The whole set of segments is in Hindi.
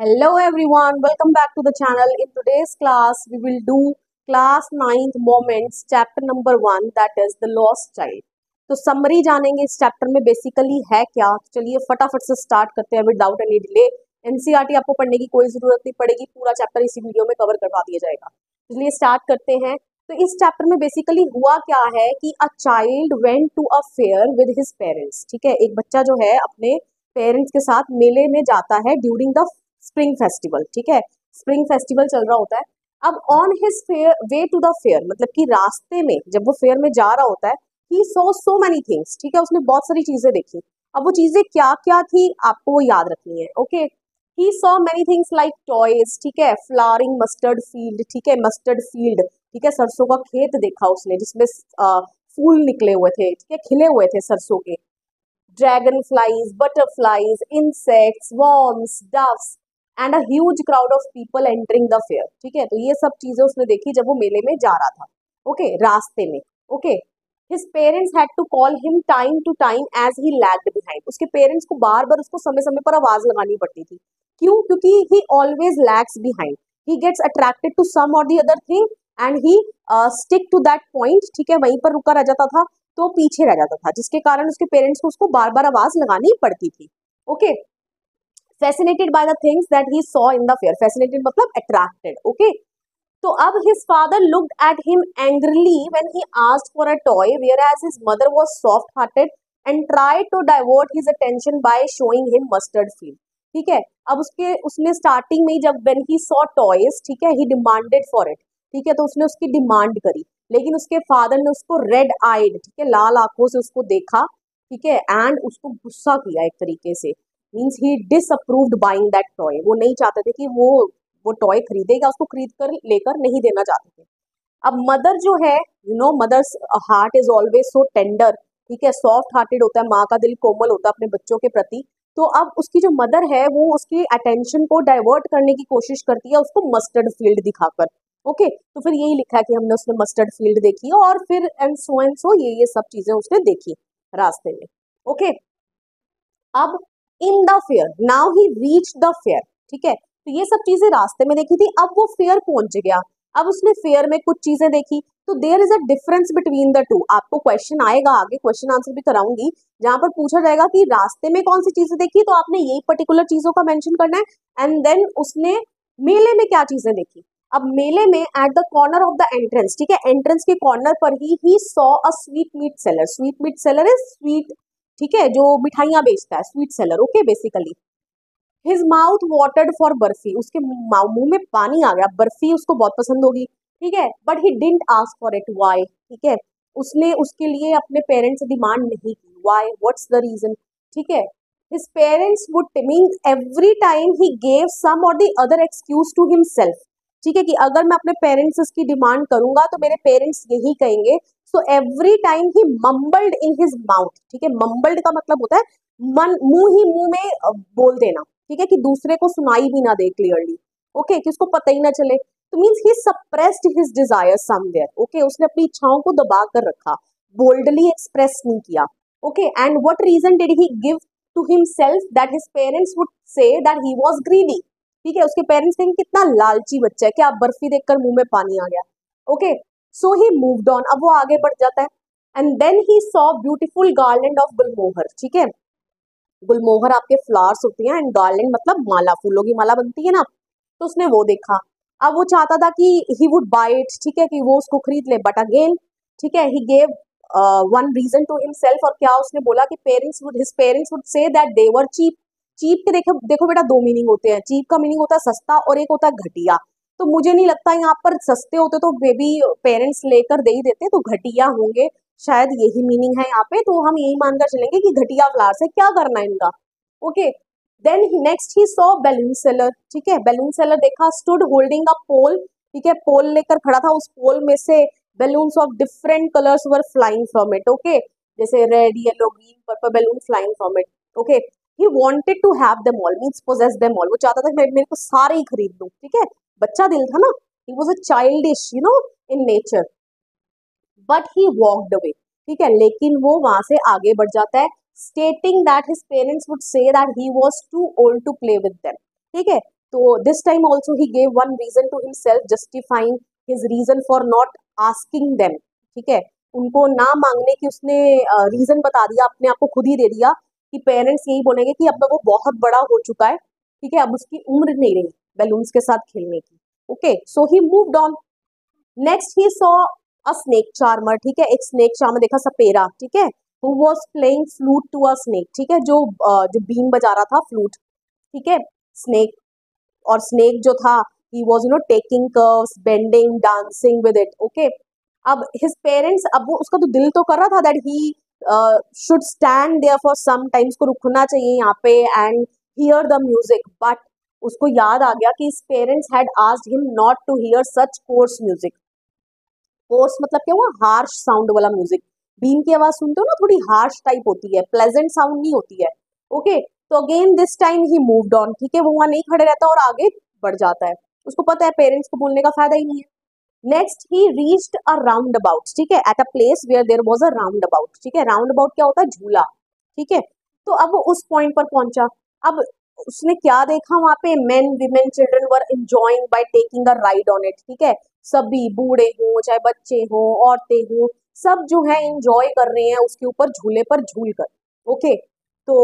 Hello everyone, welcome back to the channel. In today's class, we will do class 9th moments, chapter number 1, that is the lost child. तो समरी जानेंगे इस चैप्टर में बेसिकली है क्या। चलिए फटाफट से स्टार्ट करते हैं विदाउट एनी डिले। एनसीईआरटी आपको पढ़ने की कोई जरूरत नहीं पड़ेगी, पूरा चैप्टर इसी वीडियो में कवर करवा दिया जाएगा। इसलिए स्टार्ट करते हैं। तो इस चैप्टर में बेसिकली हुआ क्या है कि a child went to a fair with his parents. ठीक है, एक बच्चा जो है अपने पेरेंट्स के साथ मेले में जाता है ड्यूरिंग द स्प्रिंग फेस्टिवल। ठीक है, स्प्रिंग फेस्टिवल चल रहा होता है। अब on his fair way to the fair, मतलब कि रास्ते में जब वो फेयर में जा रहा होता है, he saw so many things. ठीक है, उसने बहुत सारी चीजें देखी। अब वो चीजें क्या क्या थी आपको वो याद रखनी है। Okay, he saw many things like toys, ठीक है, फ्लावरिंग मस्टर्ड फील्ड, ठीक है, मस्टर्ड फील्ड, ठीक है, सरसों का खेत देखा उसने जिसमें फूल निकले हुए थे, ठीक है, खिले हुए थे सरसों के। Dragon flies, butterflies, insects, worms, doves and a huge crowd of people entering the fair. ठीक है, तो ये सब चीजें उसने देखी जब वो मेले में जा रहा था। ओके, रास्ते में। Okay, his parents had to call him time to time as he lagged behind. उसके पेरेंट्स को बार बार उसको समय समय पर आवाज लगानी पड़ती थी। क्यों? क्योंकि he always lags behind. He gets attracted to some or the other thing and he stick to that point. ठीक है, वहीं पर रुका रह जाता था, तो पीछे रह जाता था, जिसके कारण उसके पेरेंट्स को उसको बार बार आवाज लगानी पड़ती थी। Okay, fascinated by the things that he saw in the fair. Fascinated मतलब attracted. Okay, तो अब his father looked at him angrily when he asked for a toy, whereas his mother was soft-hearted and tried to divert his attention by showing him mustard field. ठीक है, अब उसने स्टार्टिंग में ही जब when he saw toys, ठीक है, he demanded for it. ठीक है, तो उसने उसकी डिमांड करी, लेकिन उसके फादर ने उसको रेड आइड, ठीक है, लाल आंखों से उसको देखा। ठीक है, एंड उसको गुस्सा किया एक तरीके से। Means he disapproved buying that toy. वो नहीं चाहते थे कि वो टॉय खरीदेगा, उसको खरीद कर लेकर नहीं देना चाहते थे। अब मदर जो है, mother's heart is always so tender. ठीक है, सॉफ्ट हार्टेड होता है, माँ का दिल कोमल होता है अपने बच्चों के प्रति। तो अब उसकी जो मदर है वो उसकी अटेंशन को डाइवर्ट करने की कोशिश करती है उसको मस्टर्ड फील्ड दिखाकर। ओके, तो फिर यही लिखा है कि हमने उसने मस्टर्ड फील्ड देखी और फिर एंड सो ये सब चीजें उसने देखी रास्ते में। ओके, अब इन the fair, now he reach the fair. ठीक है, तो ये सब चीजें रास्ते में देखी थी, अब वो फेयर पहुंच गया। अब उसने फेयर में कुछ चीजें देखी, तो there is a difference between the two. आपको क्वेश्चन आएगा आगे, क्वेश्चन आंसर भी कराऊंगी, जहां पर पूछा जाएगा कि रास्ते में कौन सी चीजें देखी, तो आपने यही पर्टिकुलर चीजों का मेंशन करना है। एंड देन उसने मेले में क्या चीजें देखी। अब मेले में at the corner of the entrance, ठीक है, एंट्रेंस के कॉर्नर पर ही saw a sweet meat seller. Sweet meat seller is sweet, ठीक है, जो मिठाइयां बेचता है, sweet seller. Okay, basically his mouth watered for barfi. उसके मुंह में पानी आ गया, बर्फी उसको बहुत पसंद होगी। ठीक है, but he didn't ask for it. Why? ठीक है, उसने उसके लिए अपने पेरेंट्स से डिमांड नहीं की। व्हाई? What's the reason? ठीक है, his parents would mean every time he gave some or the other excuse to himself. ठीक है, कि अगर मैं अपने पेरेंट्स से इसकी डिमांड करूंगा तो मेरे पेरेंट्स यही कहेंगे। So every time he mumbled in his mouth. ठीक है, मम्बल्ड का मतलब होता है मन, मुंह ही मुंह में बोल देना। ठीक है, कि दूसरे को सुनाई भी ना दे क्लियरली। ओके, कि उसको पता ही ना चले। तो means he suppressed his Dzire somewhere. Okay, उसने अपनी इच्छाओं को दबा कर रखा, बोल्डली एक्सप्रेस नहीं किया। Okay, and what reason did he give to himself that his parents would say that he was greedy. ठीक है, उसके पेरेंट्स कहेंगे कितना लालची बच्चा है, क्या बर्फी देखकर मुंह में पानी आ गया। Okay, so he moved on. अब वो आगे बढ़ जाता है। And then he saw beautiful garland of gulmohar. ठीक है, गुलमोहर आपके फ्लावर्स होती हैं, एंड गार्लैंड मतलब माला, फूलों की माला बनती है ना, तो उसने वो देखा। अब वो चाहता था कि ही वुड बाय इट, ठीक है, कि वो उसको खरीद ले, बट अगेन, ठीक है, he gave one reason to himself. और क्या उसने बोला कि his parents would say that they were cheap. Cheap के देखो देखो बेटा, दो मीनिंग होते हैं। चीप का मीनिंग होता है सस्ता और एक होता है घटिया। तो मुझे नहीं लगता यहाँ पर सस्ते होते तो बेबी पेरेंट्स लेकर दे ही देते, तो घटिया होंगे, शायद यही मीनिंग है यहाँ पे। तो हम यही मानकर चलेंगे कि घटिया फ्लावर्स है, क्या करना है इनका। Okay, then next he saw balloon seller. ठीक है, बैलून सेलर देखा, स्टूड होल्डिंग अ पोल। ठीक है, पोल लेकर खड़ा था, उस पोल में से balloons of different colours were flying from it. Okay, जैसे red, yellow, green, purple balloon flying from it. Okay, he wanted to have them all, means possess them all. वो चाहता था कि मेरे को सारे ही खरीद लूं। ठीक है, बच्चा दिल था ना, he was a childish in nature, but he walked away. ठीक है, लेकिन वो वहां से आगे बढ़ जाता है, stating that his parents would say that he was too old to play with them. ठीक है, तो this time also he gave one reason to himself justifying his reason for not asking them, ठीक है, उनको ना मांगने की उसने रीजन बता दिया, अपने आप को खुद ही दे दिया कि पेरेंट्स यही बोलेंगे कि अब वो बहुत बड़ा हो चुका है, ठीक है, अब उसकी उम्र नहीं रही बैलून्स के साथ खेलने की। Okay, so he moved on. Next he saw a snake charmer, ठीक है, एक स्नेक चार्मर देखा, सपेरा, ठीक है, who was playing flute to a snake, ठीक है, जो बीन बजा रहा था, फ्लूट, ठीक है, स्नेक, और स्नेक जो था he was taking curves, bending, dancing with it. Okay, अब हिज पेरेंट्स, अब वो उसका तो दिल तो कर रहा था that he should stand there for some times, को रुकना चाहिए यहाँ पे and hear the music, but उसको याद आ गया कि his parents had asked him not to hear such coarse music. Coarse मतलब क्या हुआ, हार्श साउंड वाला म्यूजिक। बीन की आवाज सुनते हो ना, थोड़ी हार्श टाइप होती है, प्लेजेंट साउंड नहीं होती है। ओके, तो again this time he moved on, ठीक है, वो वहां नहीं खड़े रहता और आगे बढ़ जाता है, उसको पता है पेरेंट्स को बोलने का फायदा ही नहीं है। Next he reached a roundabout, ठीक है, at a place where there was a roundabout, ठीक है, राउंड अबाउट क्या होता है, झूला, ठीक है, तो अब वो उस पॉइंट पर पहुंचा। अब उसने क्या देखा वहां पे, main women children were enjoying by taking a ride on it, ठीक है, सभी बूढ़े हों चाहे बच्चे हों औरतें हों, सब जो है एंजॉय कर रहे हैं उसके ऊपर झूले पर झूल कर। ओके, तो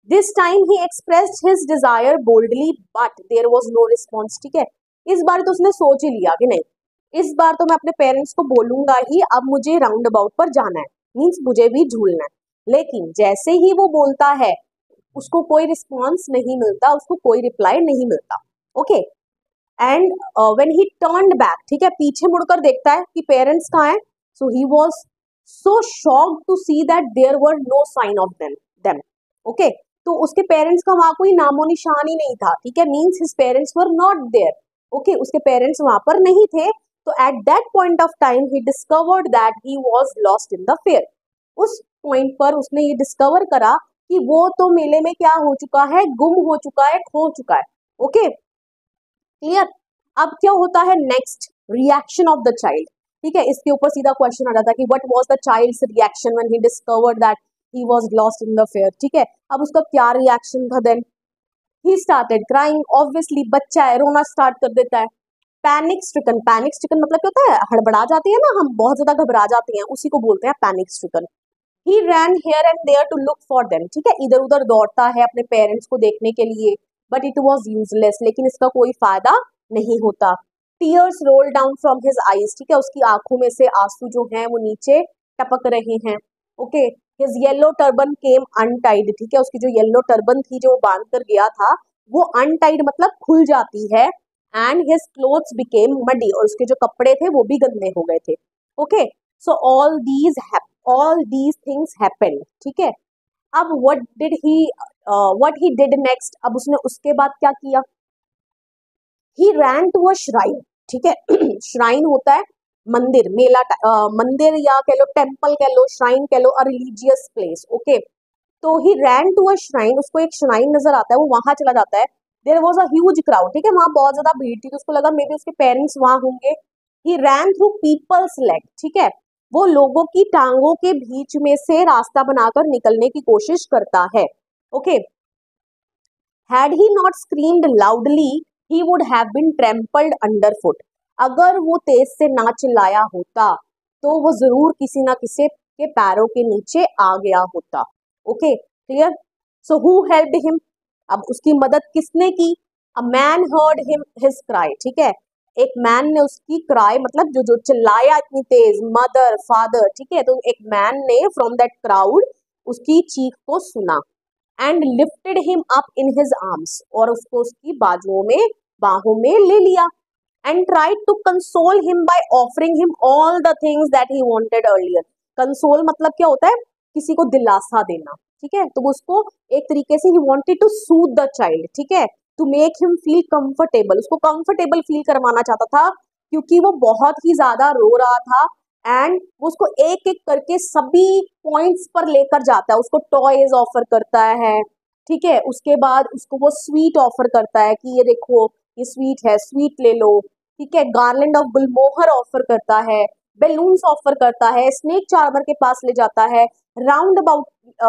this time he expressed his desire boldly but there was no response, ठीक है, इस बार तो उसने सोच ही लिया कि नहीं, इस बार तो मैं अपने पेरेंट्स को बोलूंगा ही, अब मुझे राउंड अबाउट पर जाना है, मीन्स मुझे भी झूलना है। लेकिन जैसे ही वो बोलता है उसको कोई रिस्पॉन्स नहीं मिलता, उसको कोई रिप्लाई नहीं मिलता। Okay, and when he turned back, ठीक है, पीछे मुड़कर देखता है कि पेरेंट्स कहाँ हैं, so he was so shocked to see that there were no sign of them. Okay, तो उसके पेरेंट्स का वहां कोई नामो निशान ही नहीं था, ठीक है, means his parents were not there. Okay, उसके पेरेंट्स वहां पर नहीं थे, तो at that point of time he discovered that he was lost in the fair. उस पॉइंट पर उसने ये डिस्कवर करा कि वो तो मेले में क्या हो चुका है, गुम हो चुका है, खो चुका है। Okay, clear. अब क्या होता है next, reaction of the child, ठीक है, इसके ऊपर सीधा क्वेश्चन आ जाता है कि what was the child's reaction when he discovered that he was lost in the fair, ठीक है, अब उसका क्या रिएक्शन था then, he started crying, obviously बच्चा है, रोना स्टार्ट कर देता है। पैनिक स्ट्रिकन, पैनिक स्ट्रिकन मतलब क्या होता है, हड़बड़ा जाते हैं ना हम, बहुत ज्यादा घबरा जाते हैं, उसी को बोलते हैं panic stricken. He ran here and there to look for them, ठीक है, इधर उधर दौड़ता है अपने पेरेंट्स को देखने के लिए, बट इट वॉज यूजलेस, लेकिन इसका कोई फायदा नहीं होता। Tears roll down from his eyes, ठीक है, उसकी आंखों में से आंसू जो हैं वो नीचे टपक रहे हैं। ओके, हिज येलो टर्बन केम अनटाइड, ठीक है, उसकी जो येलो टर्बन थी जो बांध कर गया था वो अनटाइड मतलब खुल जाती है, and his clothes became muddy, और उसके जो कपड़े थे वो भी गंदे हो गए थे। Okay, so all these things happened, ठीक है, अब व्हाट ही डिड नेक्स्ट, अब उसने उसके बाद क्या किया, ही रैन टू अ श्राइन, ठीक है, श्राइन होता है मंदिर, मंदिर या कह लो टेम्पल कह लो श्राइन कह लो, अ रिलीजियस प्लेस। ओके, तो ही रैन टू अ श्राइन, उसको एक श्राइन नजर आता है, वो वहां चला जाता है। There was a huge crowd, ठीक है, वहां बहुत ज्यादा भीड़ थी, तो उसको लगा मे बी उसके पेरेंट्स वहां होंगे। ही रैन थ्रू पीपल्स लेग, ठीक है, वो लोगों की टांगों के बीच में से रास्ता बनाकर निकलने की कोशिश करता है। Okay, had he not screamed loudly he would have been trampled underfoot, अगर वो तेज से ना चिल्लाया होता तो वो जरूर किसी ना किसी के पैरों के नीचे आ गया होता। Okay, clear. So who helped him, अब उसकी मदद किसने की, a man heard him his cry, ठीक है, एक मैन ने उसकी क्राई मतलब जो जो चिल्लाया इतनी तेज, मदर फादर, ठीक है, तो एक मैन ने फ्रॉम दैट क्राउड उसकी चीख को सुना, and lifted him up in his arms, और उसको उसकी बाजुओं में बाहों में ले लिया, and tried to console him by offering him all the things that he wanted earlier. Console मतलब क्या होता है, किसी को दिलासा देना, ठीक है, तो उसको एक तरीके से he wanted to soothe the child, ठीक है, to make him feel comfortable, उसको कंफर्टेबल फील करवाना चाहता था, क्योंकि वो बहुत ही ज्यादा रो रहा था, एंड वो उसको एक एक करके सभी पॉइंट्स पर लेकर जाता है, उसको टॉयज ऑफर करता है, ठीक है, उसके बाद उसको वो स्वीट ऑफर करता है कि ये देखो ये स्वीट है, स्वीट ले लो, ठीक है, गार्लैंड ऑफ गुलमोहर ऑफर करता है, बैलून्स ऑफर करता है, स्नेक चार्मर के पास ले जाता है, राउंड अबाउट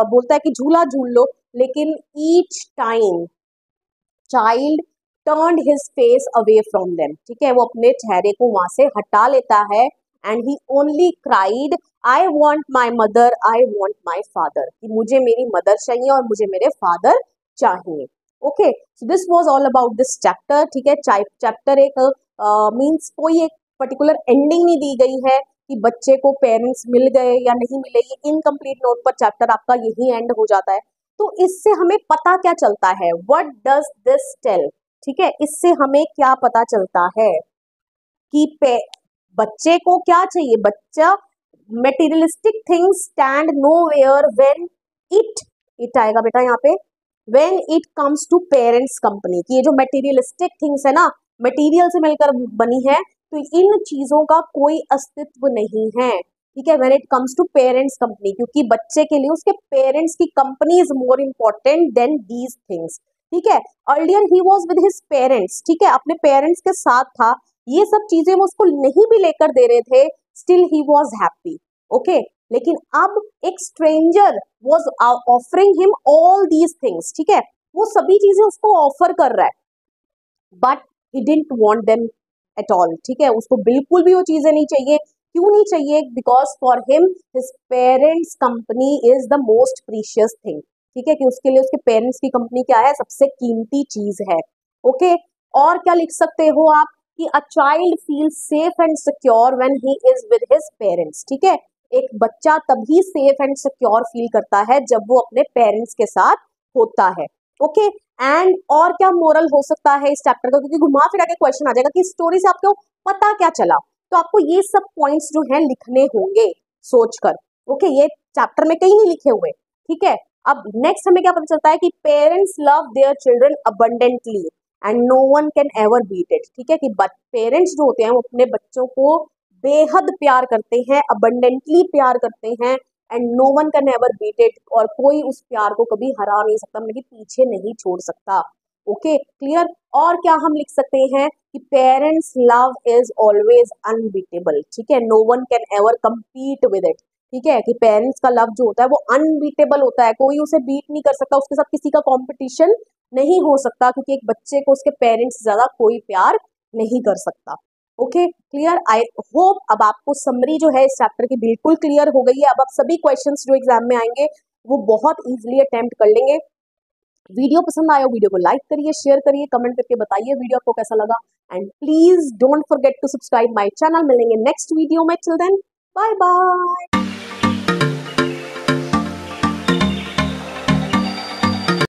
बोलता है कि झूला झूल लो, लेकिन each time child turned his face away from them. ठीक है, वो अपने चेहरे को वहां से हटा लेता है and he only cried, I want my mother, I want my father. कि मुझे मेरी मदर चाहिए और मुझे मेरे फादर चाहिए. Okay, so this was all about this chapter. ठीक है, चैप्टर एक मींस कोई एक पर्टिकुलर एंडिंग नहीं दी गई है कि बच्चे को पेरेंट्स मिल गए या नहीं मिले. ये इनकम्प्लीट नोट पर चैप्टर आपका यही एंड हो जाता है. तो इससे हमें पता क्या चलता है, व्हाट डज दिस टेल. ठीक है, इससे हमें क्या पता चलता है कि बच्चे को क्या चाहिए. बच्चा materialistic things stand nowhere when it आएगा बेटा यहाँ पे, when it comes to parents company. कि ये जो मेटीरियलिस्टिक थिंग्स है ना, मटेरियल से मिलकर बनी है, तो इन चीजों का कोई अस्तित्व नहीं है. ठीक है, when it comes to parents company, क्योंकि बच्चे के लिए उसके पेरेंट्स की company is more important than these things. ठीक है, earlier he was with his parents. ठीक है, अपने पेरेंट्स के साथ था, ये सब चीजें वो उसको नहीं भी लेकर दे रहे थे, still he was happy. Okay, लेकिन अब एक stranger was offering him all these things. ठीक है, वो सभी चीजें उसको ऑफर कर रहा है, but he didn't want them at all. ठीक है, उसको बिल्कुल भी वो चीजें नहीं चाहिए. क्यों नहीं चाहिए? Because for him his parents company is the most precious thing. ठीक है, कि उसके लिए उसके पेरेंट्स की कंपनी क्या है, सबसे कीमती चीज है. ओके, और क्या लिख सकते हो आप कि a child feels safe and secure when he is with his parents. ठीक है, एक बच्चा तभी सेफ एंड सिक्योर फील करता है जब वो अपने पेरेंट्स के साथ होता है. ओके, एंड और क्या मोरल हो सकता है इस चैप्टर का, क्योंकि घुमा फिरा के क्वेश्चन आ जाएगा कि स्टोरी से आपको पता क्या चला. तो आपको ये सब पॉइंट्स जो है लिखने होंगे सोचकर. ओके, ये चैप्टर में कहीं नहीं लिखे हुए. ठीक है, अब नेक्स्ट हमें क्या पता चलता है कि parents love their children abundantly and no one can ever beat it. ठीक है, कि पेरेंट्स जो होते हैं वो अपने बच्चों को बेहद प्यार करते हैं, अबंडेंटली प्यार करते हैं, and no one can ever beat it. और कोई उस प्यार को कभी हरा नहीं सकता, मतलब पीछे नहीं छोड़ सकता. Okay, clear. और क्या हम लिख सकते हैं कि parents love is always unbeatable. ठीक है, no one can ever compete with it. ठीक है, कि पेरेंट्स का लव जो होता है वो अनबीटेबल होता है, कोई उसे बीट नहीं कर सकता, उसके साथ किसी का कॉम्पिटिशन नहीं हो सकता, क्योंकि एक बच्चे को उसके पेरेंट्स से ज्यादा कोई प्यार नहीं कर सकता. Okay, clear. आई होप अब आपको समरी जो है इस चैप्टर की बिल्कुल क्लियर हो गई है. अब आप सभी क्वेश्चंस जो एग्जाम में आएंगे वो बहुत इजीली अटेम्प्ट कर लेंगे. वीडियो पसंद आया, वीडियो को लाइक करिए, शेयर करिए, कमेंट करके बताइए वीडियो आपको कैसा लगा, and please don't forget to subscribe my channel. मिलेंगे नेक्स्ट वीडियो में. Till then, bye bye.